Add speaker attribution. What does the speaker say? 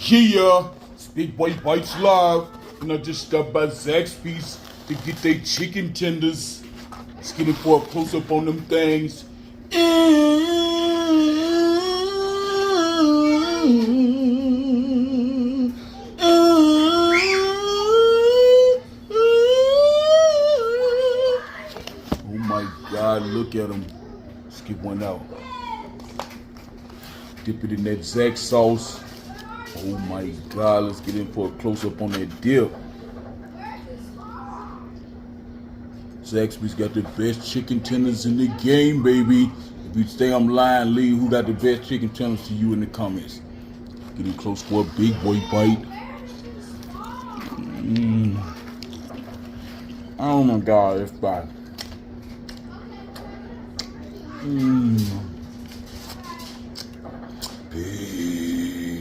Speaker 1: Yeah, it's Big Boy Bites Live, and I just stopped by Zaxby's to get their chicken tenders. Let's get it for a close-up on them things. Oh my God, look at them. Let's get one out. Dip it in that Zax sauce. Oh my God, let's get in for a close-up on that dip. Zaxby's got the best chicken tenders in the game, baby. If you say I'm lying, leave who got the best chicken tenders to you in the comments. Getting close for a big boy bite. Oh my God, it's bad. Big.